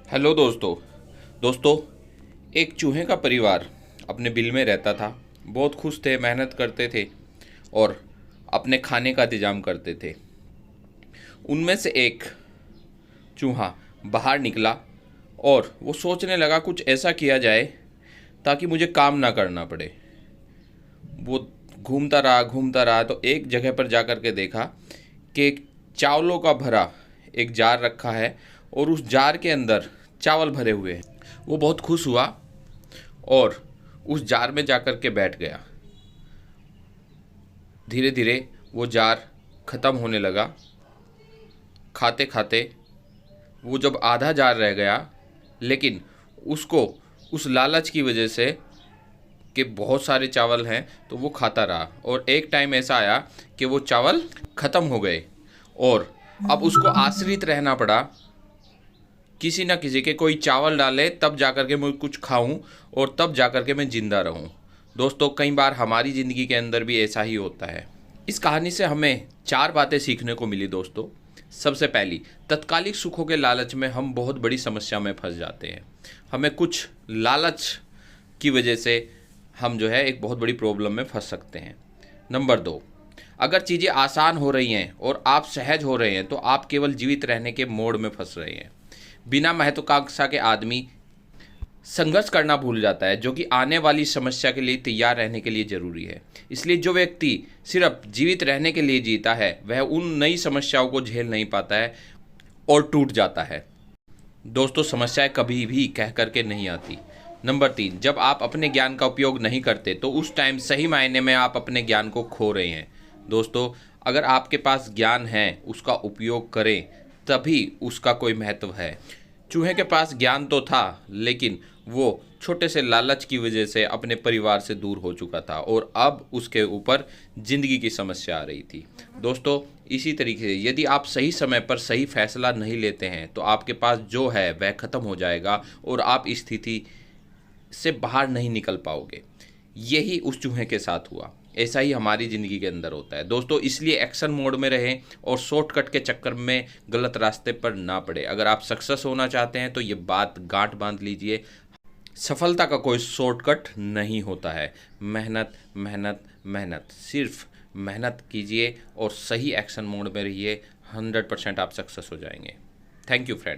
Hello दोस्तों एक चूहे का परिवार अपने बिल में रहता था। बहुत खुश थे, मेहनत करते थे और अपने खाने का इंतज़ाम करते थे। उनमें से एक चूहा बाहर निकला और वो सोचने लगा कुछ ऐसा किया जाए ताकि मुझे काम ना करना पड़े। वो घूमता रहा तो एक जगह पर जा कर के देखा कि एक चावलों का भरा एक जार रखा है और उस जार के अंदर चावल भरे हुए हैं। वो बहुत खुश हुआ और उस जार में जा कर के बैठ गया। धीरे धीरे वो जार ख़त्म होने लगा। खाते खाते वो जब आधा जार रह गया, लेकिन उसको उस लालच की वजह से कि बहुत सारे चावल हैं तो वो खाता रहा और एक टाइम ऐसा आया कि वो चावल ख़त्म हो गए और अब उसको आश्रित रहना पड़ा किसी ना किसी के। कोई चावल डाले तब जाकर के मैं कुछ खाऊं और तब जाकर के मैं ज़िंदा रहूं। दोस्तों, कई बार हमारी ज़िंदगी के अंदर भी ऐसा ही होता है। इस कहानी से हमें चार बातें सीखने को मिली दोस्तों। सबसे पहली, तत्कालिक सुखों के लालच में हम बहुत बड़ी समस्या में फंस जाते हैं। हमें कुछ लालच की वजह से हम जो है एक बहुत बड़ी प्रॉब्लम में फंस सकते हैं। नंबर दो, अगर चीज़ें आसान हो रही हैं और आप सहज हो रहे हैं तो आप केवल जीवित रहने के मोड में फंस रहे हैं। बिना महत्वाकांक्षा के आदमी संघर्ष करना भूल जाता है, जो कि आने वाली समस्या के लिए तैयार रहने के लिए ज़रूरी है। इसलिए जो व्यक्ति सिर्फ जीवित रहने के लिए जीता है वह उन नई समस्याओं को झेल नहीं पाता है और टूट जाता है। दोस्तों, समस्याएं कभी भी कह करके नहीं आती। नंबर तीन, जब आप अपने ज्ञान का उपयोग नहीं करते तो उस टाइम सही मायने में आप अपने ज्ञान को खो रहे हैं। दोस्तों, अगर आपके पास ज्ञान है उसका उपयोग करें, तभी उसका कोई महत्व है। चूहे के पास ज्ञान तो था, लेकिन वो छोटे से लालच की वजह से अपने परिवार से दूर हो चुका था और अब उसके ऊपर ज़िंदगी की समस्या आ रही थी। दोस्तों, इसी तरीके से यदि आप सही समय पर सही फैसला नहीं लेते हैं तो आपके पास जो है वह ख़त्म हो जाएगा और आप इस स्थिति से बाहर नहीं निकल पाओगे। यही उस चूहे के साथ हुआ। ऐसा ही हमारी ज़िंदगी के अंदर होता है दोस्तों। इसलिए एक्शन मोड में रहें और शॉर्टकट के चक्कर में गलत रास्ते पर ना पड़े। अगर आप सक्सेस होना चाहते हैं तो ये बात गांठ बांध लीजिए, सफलता का कोई शॉर्टकट नहीं होता है। मेहनत मेहनत मेहनत, सिर्फ मेहनत कीजिए और सही एक्शन मोड में रहिए। 100% आप सक्सेस हो जाएंगे। Thank you friends.